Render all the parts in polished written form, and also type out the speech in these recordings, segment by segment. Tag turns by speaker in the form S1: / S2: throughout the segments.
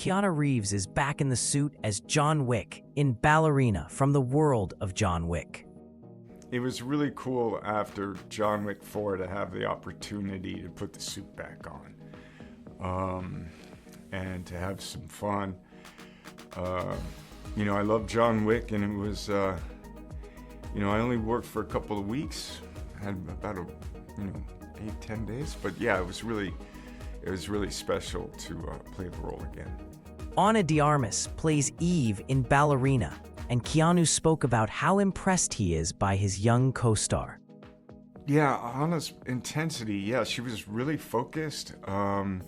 S1: Keanu Reeves is back in the suit as John Wick in Ballerina from the world of John Wick.
S2: It was really cool after John Wick 4 to have the opportunity to put the suit back on and to have some fun. I love John Wick, and it was, I only worked for a couple of weeks. I had about 8-10 days, but yeah, it was really special to play the role again.
S1: Ana de Armas plays Eve in Ballerina, and Keanu spoke about how impressed he is by his young co-star.
S2: Yeah, Ana's intensity, yeah, she was really focused. I've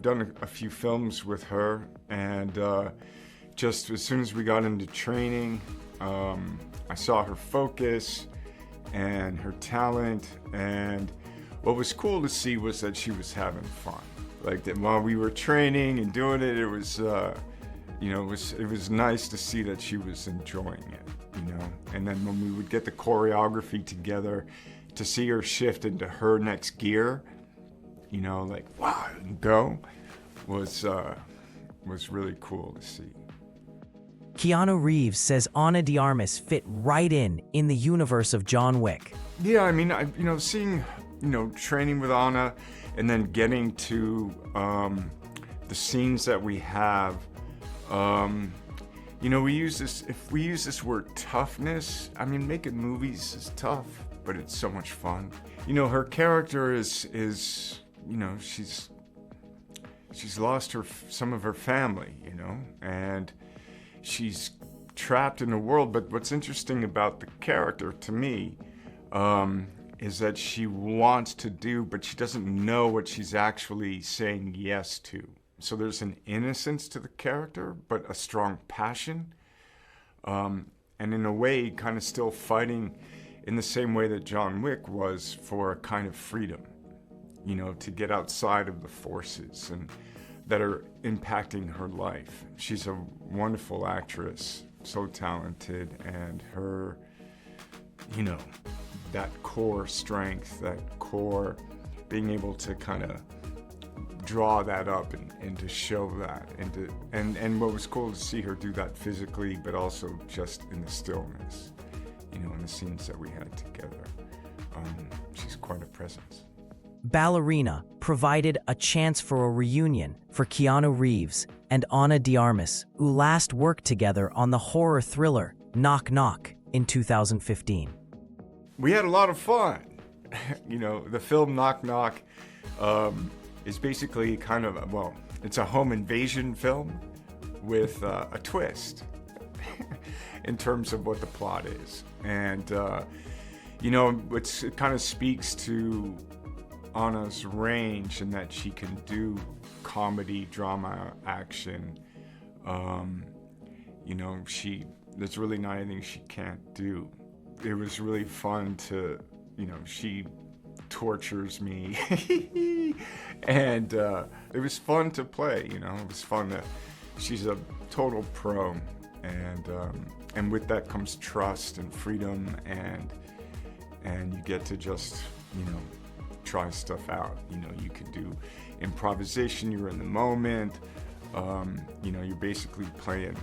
S2: done a few films with her, and just as soon as we got into training, I saw her focus and her talent, and what was cool to see was that she was having fun. Like that while we were training and doing it, it was nice to see that she was enjoying it, And then when we would get the choreography together, to see her shift into her next gear, like wow, and go, was really cool to see.
S1: Keanu Reeves says Ana de Armas fit right in the universe of John Wick.
S2: Yeah, I mean, seeing, training with Ana and then getting to the scenes that we have, we use this word toughness. I mean, making movies is tough, but it's so much fun. Her character is she's lost some of her family, and she's trapped in the world. But what's interesting about the character to me is that she wants to do, but she doesn't know what she's actually saying yes to. So there's an innocence to the character, but a strong passion. And in a way, kind of still fighting in the same way that John Wick was for a kind of freedom, to get outside of the forces and that are impacting her life. She's a wonderful actress, so talented, and her, that core strength, that core being able to kind of draw that up and to show that, and what was cool to see her do that physically, but also just in the stillness, in the scenes that we had together. She's quite a presence.
S1: Ballerina provided a chance for a reunion for Keanu Reeves and Ana de Armas, who last worked together on the horror thriller Knock Knock in 2015.
S2: We had a lot of fun. The film Knock Knock is basically it's a home invasion film with a twist in terms of what the plot is. And, it kind of speaks to Ana's range in that she can do comedy, drama, action. There's really not anything she can't do. It was really fun to, she tortures me. And it was fun to play, it was fun she's a total pro. And with that comes trust and freedom, and you get to just, try stuff out. You could do improvisation, you're in the moment, you're basically playing,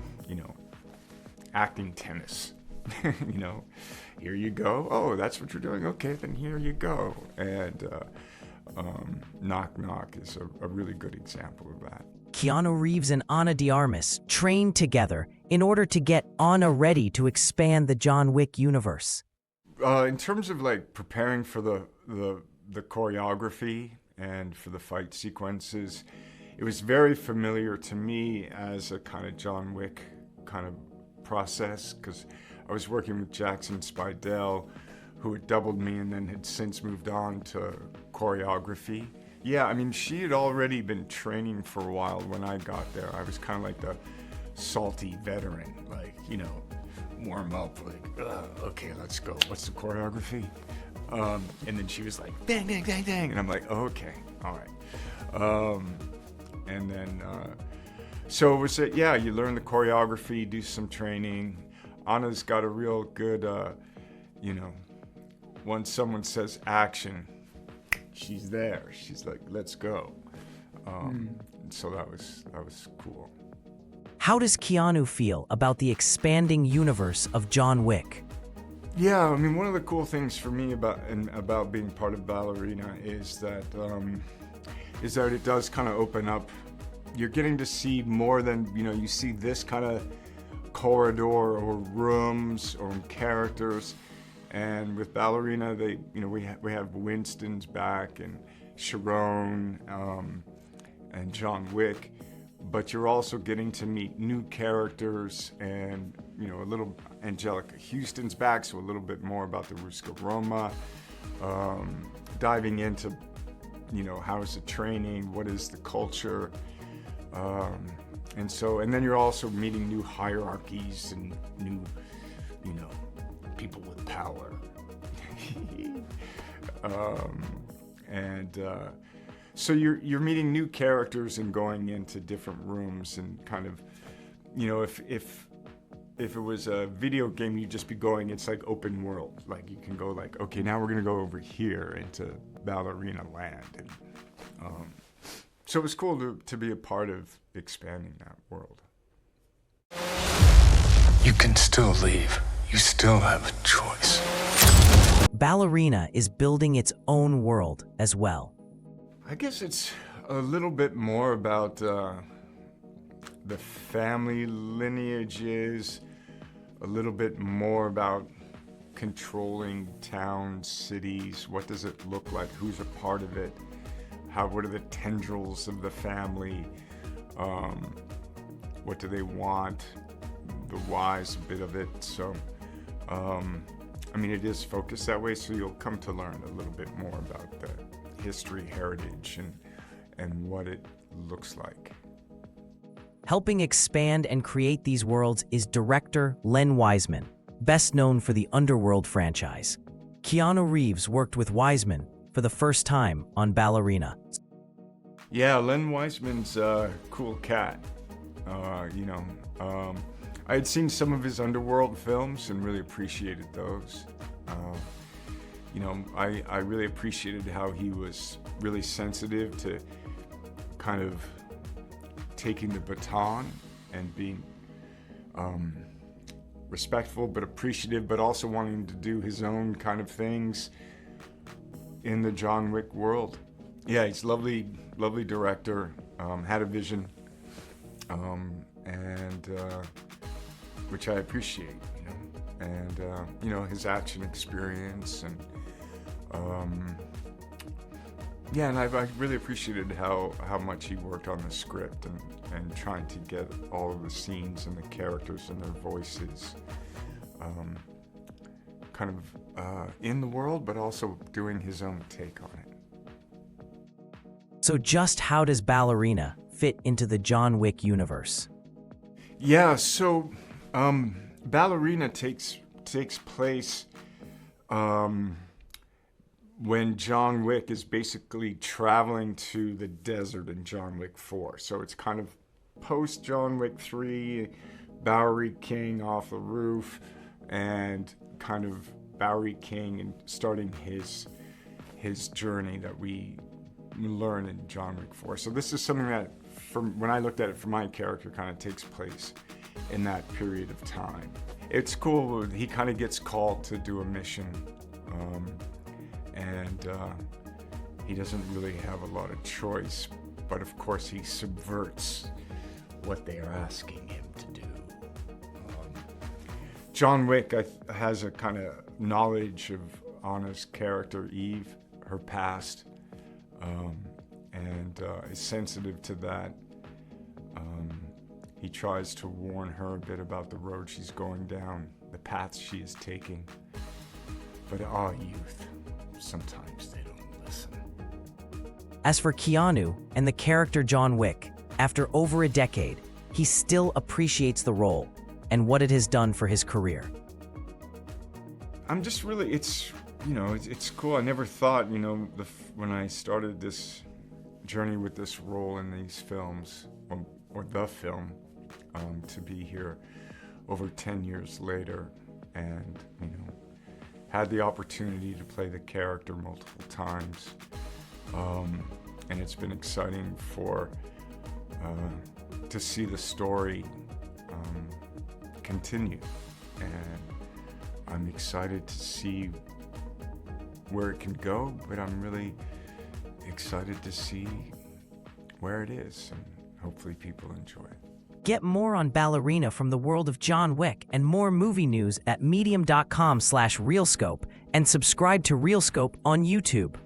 S2: acting tennis. Here you go. Oh, that's what you're doing. Okay, then here you go. And Knock Knock is a really good example of that.
S1: Keanu Reeves and Ana de Armas trained together in order to get Ana ready to expand the John Wick universe.
S2: In terms of preparing for the choreography and for the fight sequences, it was very familiar to me as a kind of John Wick kind of process, because I was working with Jackson Spidell, who had doubled me and then had since moved on to choreography. Yeah, I mean, she had already been training for a while when I got there. I was kind of like the salty veteran, warm up, okay, let's go. What's the choreography? And then she was like, bang, bang, bang, bang. And I'm like, oh, okay, all right. And then, so it was, you learn the choreography, do some training. Ana's got a real good, once someone says action, she's there. She's like, let's go. So that was cool.
S1: How does Keanu feel about the expanding universe of John Wick?
S2: Yeah, I mean, one of the cool things for me about being part of Ballerina is that it does kind of open up. You're getting to see more than, you see this kind of corridor or rooms or characters. And with Ballerina, we have Winston's back and Sharon and John Wick, but you're also getting to meet new characters and, a little Angelica Houston's back, so a little bit more about the Ruska Roma, diving into, how is the training, what is the culture, and then you're also meeting new hierarchies and new, people with power. So you're meeting new characters and going into different rooms and kind of, if it was a video game, you'd just be going, it's like open world. Like you can go like, okay, now we're gonna go over here into Ballerina land. And, so it was cool to be a part of expanding that world.
S3: You can still leave. You still have a choice.
S1: Ballerina is building its own world as well.
S2: I guess it's a little bit more about the family lineages, a little bit more about controlling towns, cities. What does it look like? Who's a part of it? What are the tendrils of the family? What do they want? The whys, a bit of it. So, it is focused that way, so you'll come to learn a little bit more about the history, heritage, and what it looks like.
S1: Helping expand and create these worlds is director Len Wiseman, best known for the Underworld franchise. Keanu Reeves worked with Wiseman for the first time on Ballerina.
S2: Yeah, Len Wiseman's a cool cat. I had seen some of his Underworld films and really appreciated those. I really appreciated how he was really sensitive to kind of taking the baton and being respectful but appreciative, but also wanting to do his own kind of things in the John Wick world. Yeah, he's lovely director, had a vision, and which I appreciate, and his action experience, and and I really appreciated how much he worked on the script and trying to get all of the scenes and the characters and their voices kind of in the world, but also doing his own take on it.
S1: So just how does Ballerina fit into the John Wick universe?
S2: Yeah, so Ballerina takes place when John Wick is basically traveling to the desert in John Wick 4. So it's kind of post John Wick 3, Bowery King off the roof, and kind of Bowery King and starting his journey that we learn in John Wick 4. So this is something that, from when I looked at it for my character, kind of takes place in that period of time. It's cool. He kind of gets called to do a mission, and he doesn't really have a lot of choice, but of course he subverts what they are asking him to do. John Wick has a kind of knowledge of Ana's character, Eve, her past, and is sensitive to that. He tries to warn her a bit about the road she's going down, the paths she is taking. But youth, sometimes they don't listen.
S1: As for Keanu and the character John Wick, after over a decade, he still appreciates the role and what it has done for his career.
S2: I'm just really, it's cool. I never thought, when I started this journey with this role in these films, or the film, to be here over 10 years later, and, had the opportunity to play the character multiple times. and it's been exciting to see the story continue, and I'm excited to see where it can go, but I'm really excited to see where it is, and hopefully people enjoy it.
S1: Get more on Ballerina from the world of John Wick and more movie news at medium.com/RealScope, and subscribe to RealScope on YouTube.